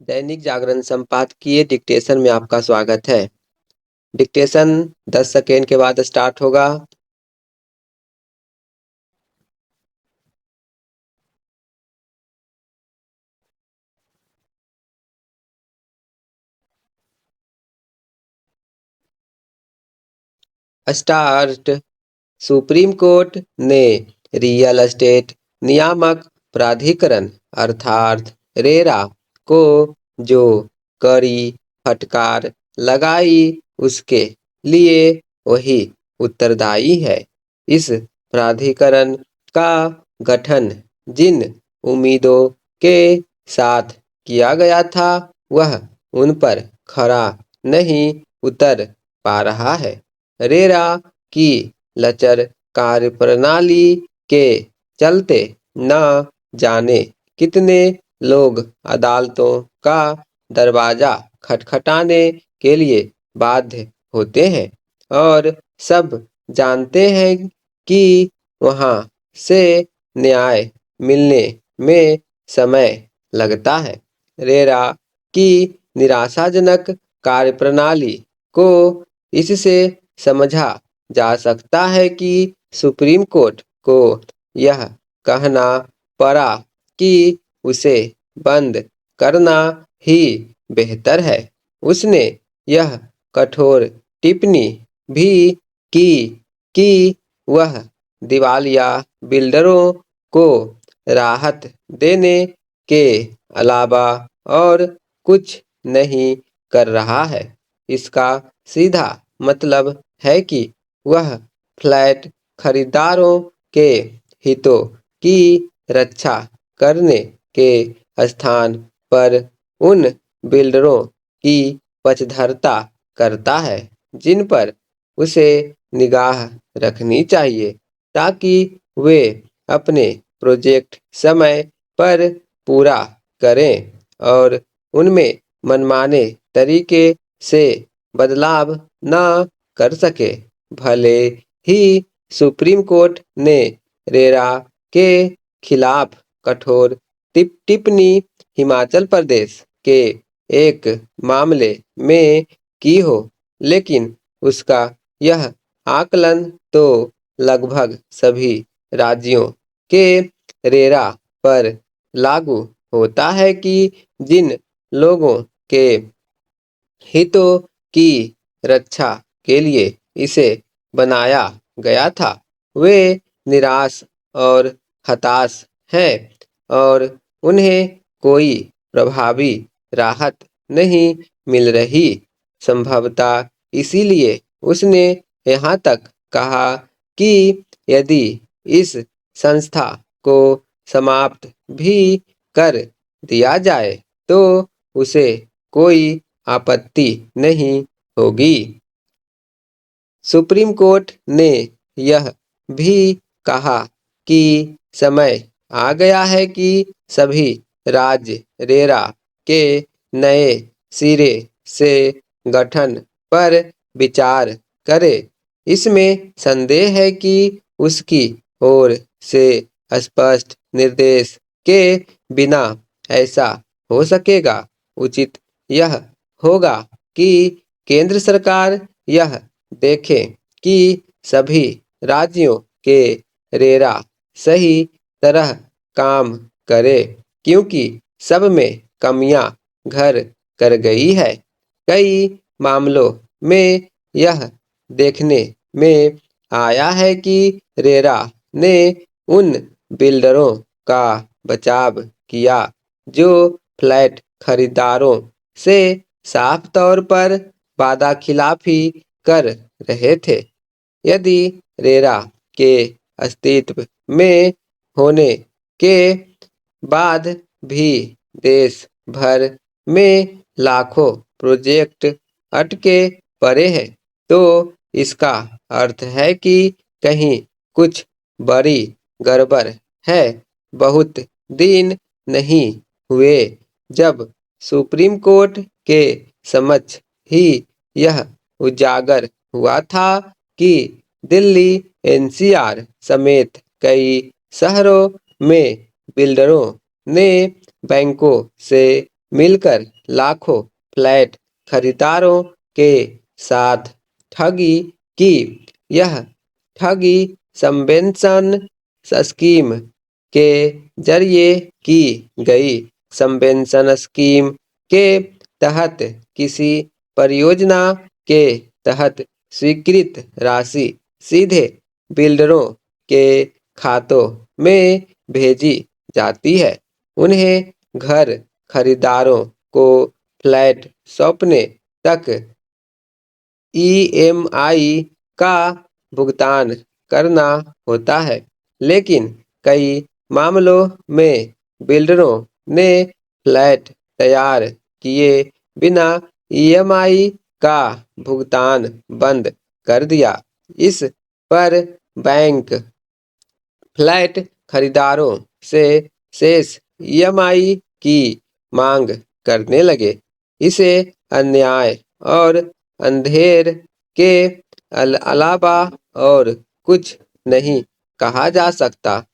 दैनिक जागरण संपादकीय डिक्टेशन में आपका स्वागत है। डिक्टेशन 10 सेकेंड के बाद स्टार्ट होगा। स्टार्ट। सुप्रीम कोर्ट ने रियल एस्टेट नियामक प्राधिकरण अर्थात रेरा को जो कड़ी फटकार लगाई उसके लिए वही उत्तरदायी है। इस प्राधिकरण का गठन जिन उम्मीदों के साथ किया गया था वह उन पर खरा नहीं उतर पा रहा है। रेरा की लचर कार्यप्रणाली के चलते न जाने कितने लोग अदालतों का दरवाजा खटखटाने के लिए बाध्य होते हैं और सब जानते हैं कि वहां से न्याय मिलने में समय लगता है। रेरा की निराशाजनक कार्यप्रणाली को इससे समझा जा सकता है कि सुप्रीम कोर्ट को यह कहना पड़ा कि उसे बंद करना ही बेहतर है। उसने यह कठोर टिप्पणी भी की कि वह दिवालिया बिल्डरों को राहत देने के अलावा और कुछ नहीं कर रहा है। इसका सीधा मतलब है कि वह फ्लैट खरीदारों के हितों की रक्षा करने के स्थान पर उन बिल्डरों की पक्षधरता करता है जिन पर उसे निगाह रखनी चाहिए ताकि वे अपने प्रोजेक्ट समय पर पूरा करें और उनमें मनमाने तरीके से बदलाव न कर सके। भले ही सुप्रीम कोर्ट ने रेरा के खिलाफ कठोर टिप्पणी हिमाचल प्रदेश के एक मामले में की हो, लेकिन उसका यह आकलन तो लगभग सभी राज्यों के रेरा पर लागू होता है कि जिन लोगों के हितों की रक्षा के लिए इसे बनाया गया था वे निराश और हताश हैं और उन्हें कोई प्रभावी राहत नहीं मिल रही। संभवतः इसीलिए उसने यहाँ तक कहा कि यदि इस संस्था को समाप्त भी कर दिया जाए तो उसे कोई आपत्ति नहीं होगी। सुप्रीम कोर्ट ने यह भी कहा कि समय आ गया है कि सभी राज्य रेरा के नए सिरे से गठन पर विचार करें। इसमें संदेह है कि उसकी ओर से स्पष्ट निर्देश के बिना ऐसा हो सकेगा। उचित यह होगा कि केंद्र सरकार यह देखे कि सभी राज्यों के रेरा सही तरह काम करे क्योंकि सब में कमियां घर कर गई है। कई मामलों में यह देखने में आया है कि रेरा ने उन बिल्डरों का बचाव किया जो फ्लैट खरीदारों से साफ तौर पर वादाखिलाफी कर रहे थे। यदि रेरा के अस्तित्व में होने के बाद भी देश भर में लाखों प्रोजेक्ट अटके पड़े हैं तो इसका अर्थ है कि कहीं कुछ बड़ी गड़बड़ है। बहुत दिन नहीं हुए जब सुप्रीम कोर्ट के समक्ष ही यह उजागर हुआ था कि दिल्ली एनसीआर समेत कई शहरों में बिल्डरों ने बैंकों से मिलकर लाखों फ्लैट खरीदारों के साथ ठगी की। यह ठगी सबवेंशन स्कीम के जरिए की गई। सबवेंशन स्कीम के तहत किसी परियोजना के तहत स्वीकृत राशि सीधे बिल्डरों के खातों में भेजी जाती है। उन्हें घर खरीदारों को फ्लैट सौंपने तक ईएमआई का भुगतान करना होता है। लेकिन कई मामलों में बिल्डरों ने फ्लैट तैयार किए बिना ईएमआई का भुगतान बंद कर दिया। इस पर बैंक फ्लैट खरीदारों से शेष ईएमआई की मांग करने लगे। इसे अन्याय और अंधेर के अलावा और कुछ नहीं कहा जा सकता।